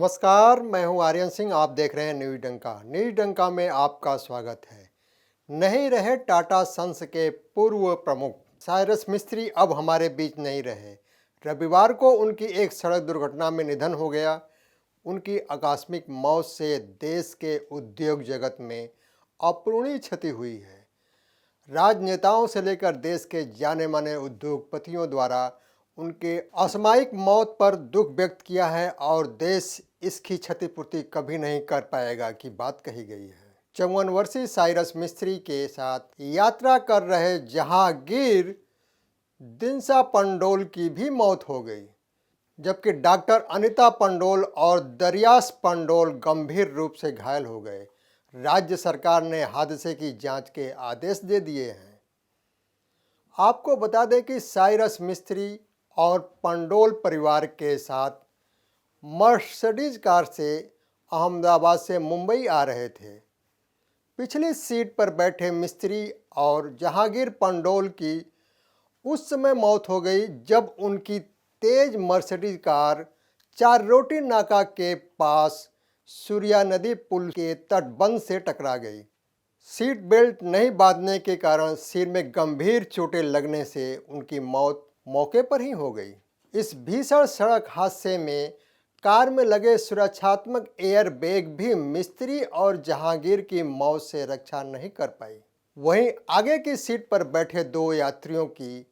नमस्कार, मैं हूं आर्यन सिंह। आप देख रहे हैं न्यूज डंका। न्यूज डंका में आपका स्वागत है। नहीं रहे टाटा सन्स के पूर्व प्रमुख साइरस मिस्त्री अब हमारे बीच नहीं रहे। रविवार को उनकी एक सड़क दुर्घटना में निधन हो गया। उनकी आकस्मिक मौत से देश के उद्योग जगत में अपूरणीय क्षति हुई है। राजनेताओं से लेकर देश के जाने माने उद्योगपतियों द्वारा उनके असामयिक मौत पर दुख व्यक्त किया है और देश इसकी क्षतिपूर्ति कभी नहीं कर पाएगा की बात कही गई है। 54 वर्षीय साइरस मिस्त्री के साथ यात्रा कर रहे जहांगीर दिनसा पंडोल की भी मौत हो गई, जबकि डॉक्टर अनिता पंडोल और दरियास पंडोल गंभीर रूप से घायल हो गए। राज्य सरकार ने हादसे की जांच के आदेश दे दिए हैं। आपको बता दें कि साइरस मिस्त्री और पंडोल परिवार के साथ मर्सिडीज कार से अहमदाबाद से मुंबई आ रहे थे। पिछली सीट पर बैठे मिस्त्री और जहांगीर पंडोल की उस समय मौत हो गई जब उनकी तेज मर्सिडीज कार चाररोटी नाका के पास सूर्या नदी पुल के तटबंध से टकरा गई। सीट बेल्ट नहीं बांधने के कारण सिर में गंभीर चोटें लगने से उनकी मौत मौके पर ही हो गई। इस भीषण सड़क हादसे में कार में लगे सुरक्षात्मक एयर बैग भी मिस्त्री और जहांगीर की मौत से रक्षा नहीं कर पाई। वहीं आगे की सीट पर बैठे दो यात्रियों की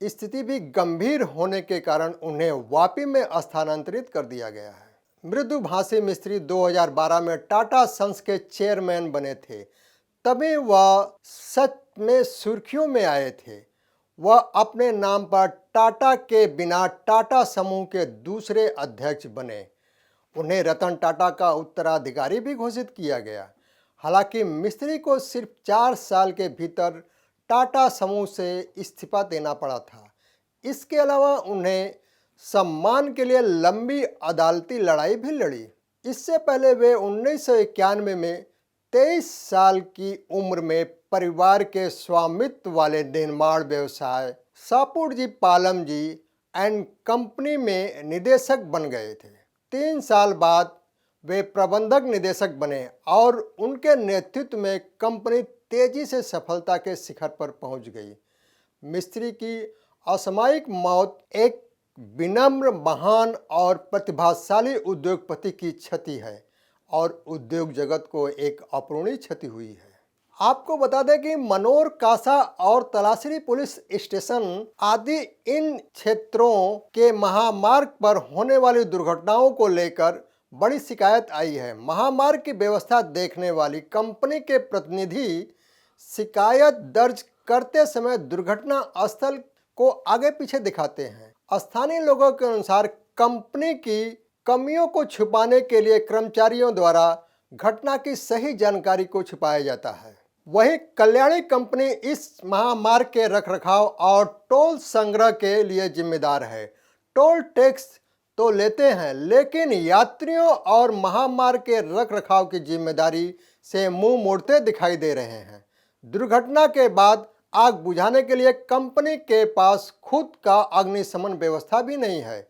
स्थिति भी गंभीर होने के कारण उन्हें वापी में स्थानांतरित कर दिया गया है। मृदुभाषी मिस्त्री 2012 में टाटा सन्स के चेयरमैन बने थे, तभी वह सच में सुर्खियों में आए थे। वह अपने नाम पर टाटा के बिना टाटा समूह के दूसरे अध्यक्ष बने। उन्हें रतन टाटा का उत्तराधिकारी भी घोषित किया गया। हालांकि मिस्त्री को सिर्फ 4 साल के भीतर टाटा समूह से इस्तीफा देना पड़ा था। इसके अलावा उन्हें सम्मान के लिए लंबी अदालती लड़ाई भी लड़ी। इससे पहले वे 1991 में 23 साल की उम्र में परिवार के स्वामित्व वाले निर्माण व्यवसाय सापुड़जी पालमजी एंड कंपनी में निदेशक बन गए थे। 3 साल बाद वे प्रबंधक निदेशक बने और उनके नेतृत्व में कंपनी तेजी से सफलता के शिखर पर पहुंच गई। मिस्त्री की असामयिक मौत एक विनम्र, महान और प्रतिभाशाली उद्योगपति की क्षति है और उद्योग जगत को एक अपूरणीय क्षति हुई है। आपको बता दें कि मनोर, कासा और तलासरी पुलिस स्टेशन आदि इन क्षेत्रों के महामार्ग पर होने वाली दुर्घटनाओं को लेकर बड़ी शिकायत आई है। महामार्ग की व्यवस्था देखने वाली कंपनी के प्रतिनिधि शिकायत दर्ज करते समय दुर्घटना स्थल को आगे पीछे दिखाते हैं। स्थानीय लोगों के अनुसार कंपनी की कमियों को छुपाने के लिए कर्मचारियों द्वारा घटना की सही जानकारी को छुपाया जाता है। वहीं कल्याणी कंपनी इस महामार्ग के रखरखाव और टोल संग्रह के लिए जिम्मेदार है। टोल टैक्स तो लेते हैं, लेकिन यात्रियों और महामार्ग के रखरखाव की जिम्मेदारी से मुंह मोड़ते दिखाई दे रहे हैं। दुर्घटना के बाद आग बुझाने के लिए कंपनी के पास खुद का अग्निशमन व्यवस्था भी नहीं है।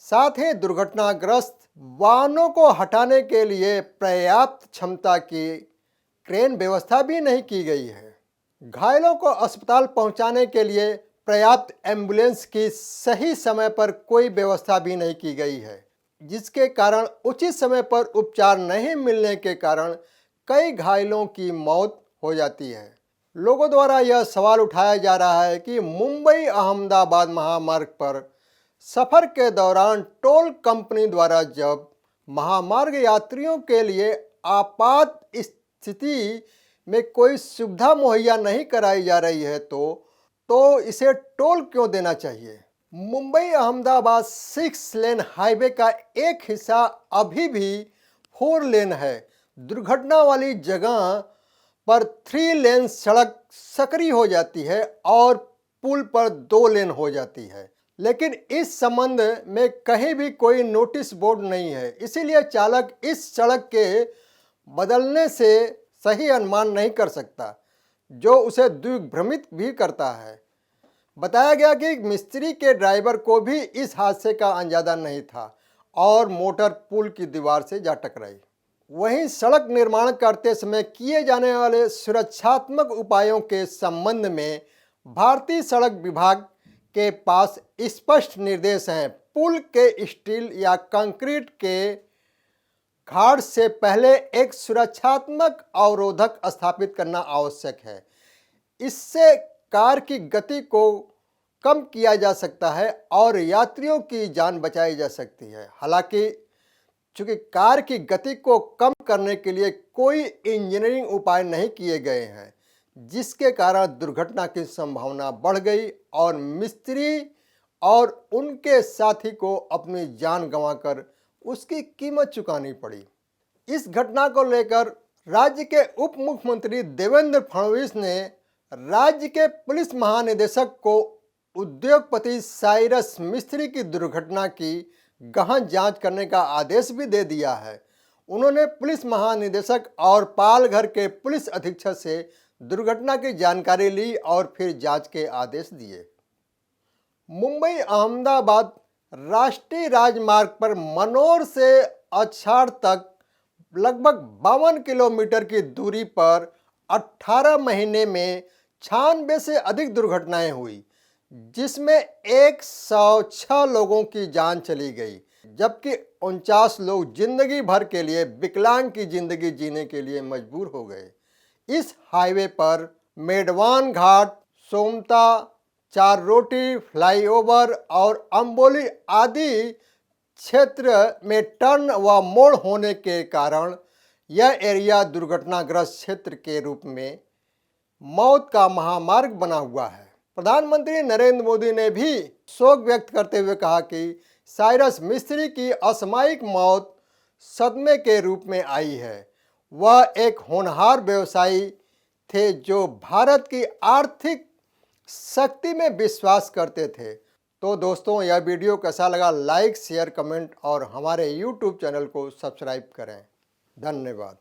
साथ ही दुर्घटनाग्रस्त वाहनों को हटाने के लिए पर्याप्त क्षमता की क्रेन व्यवस्था भी नहीं की गई है। घायलों को अस्पताल पहुंचाने के लिए पर्याप्त एम्बुलेंस की सही समय पर कोई व्यवस्था भी नहीं की गई है, जिसके कारण उचित समय पर उपचार नहीं मिलने के कारण कई घायलों की मौत हो जाती है। लोगों द्वारा यह सवाल उठाया जा रहा है कि मुंबई अहमदाबाद महामार्ग पर सफर के दौरान टोल कंपनी द्वारा जब महामार्ग यात्रियों के लिए आपात स्थिति में कोई सुविधा मुहैया नहीं कराई जा रही है तो इसे टोल क्यों देना चाहिए। मुंबई अहमदाबाद 6 लेन हाईवे का एक हिस्सा अभी भी 4 लेन है। दुर्घटना वाली जगह पर 3 लेन सड़क सक्रिय हो जाती है और पुल पर 2 लेन हो जाती है, लेकिन इस संबंध में कहीं भी कोई नोटिस बोर्ड नहीं है। इसीलिए चालक इस सड़क के बदलने से सही अनुमान नहीं कर सकता, जो उसे दिग्भ्रमित भी करता है। बताया गया कि मिस्त्री के ड्राइवर को भी इस हादसे का अंदाजा नहीं था और मोटर पुल की दीवार से जा टकराई। वहीं सड़क निर्माण करते समय किए जाने वाले सुरक्षात्मक उपायों के संबंध में भारतीय सड़क विभाग के पास स्पष्ट निर्देश हैं। पुल के स्टील या कंक्रीट के घाट से पहले एक सुरक्षात्मक अवरोधक स्थापित करना आवश्यक है। इससे कार की गति को कम किया जा सकता है और यात्रियों की जान बचाई जा सकती है। हालांकि चूंकि कार की गति को कम करने के लिए कोई इंजीनियरिंग उपाय नहीं किए गए हैं, जिसके कारण दुर्घटना की संभावना बढ़ गई और मिस्त्री और उनके साथी को अपनी जान गंवाकर उसकी कीमत चुकानी पड़ी। इस घटना को लेकर राज्य के उप मुख्यमंत्री देवेंद्र फडणवीस ने राज्य के पुलिस महानिदेशक को उद्योगपति साइरस मिस्त्री की दुर्घटना की गहन जांच करने का आदेश भी दे दिया है। उन्होंने पुलिस महानिदेशक और पालघर के पुलिस अधीक्षक से दुर्घटना की जानकारी ली और फिर जांच के आदेश दिए। मुंबई अहमदाबाद राष्ट्रीय राजमार्ग पर मनोर से अछाड़ तक लगभग 52 किलोमीटर की दूरी पर 18 महीने में 96 से अधिक दुर्घटनाएं हुई, जिसमें 106 लोगों की जान चली गई, जबकि 49 लोग जिंदगी भर के लिए विकलांग की जिंदगी जीने के लिए मजबूर हो गए। इस हाईवे पर मेडवान घाट, सोमता, चार रोटी फ्लाईओवर और अंबोली आदि क्षेत्र में टर्न व मोड़ होने के कारण यह एरिया दुर्घटनाग्रस्त क्षेत्र के रूप में मौत का महामार्ग बना हुआ है। प्रधानमंत्री नरेंद्र मोदी ने भी शोक व्यक्त करते हुए कहा कि साइरस मिस्त्री की असामयिक मौत सदमे के रूप में आई है। वह एक होनहार व्यवसायी थे जो भारत की आर्थिक शक्ति में विश्वास करते थे। तो दोस्तों, यह वीडियो कैसा लगा लाइक, शेयर, कमेंट और हमारे YouTube चैनल को सब्सक्राइब करें। धन्यवाद।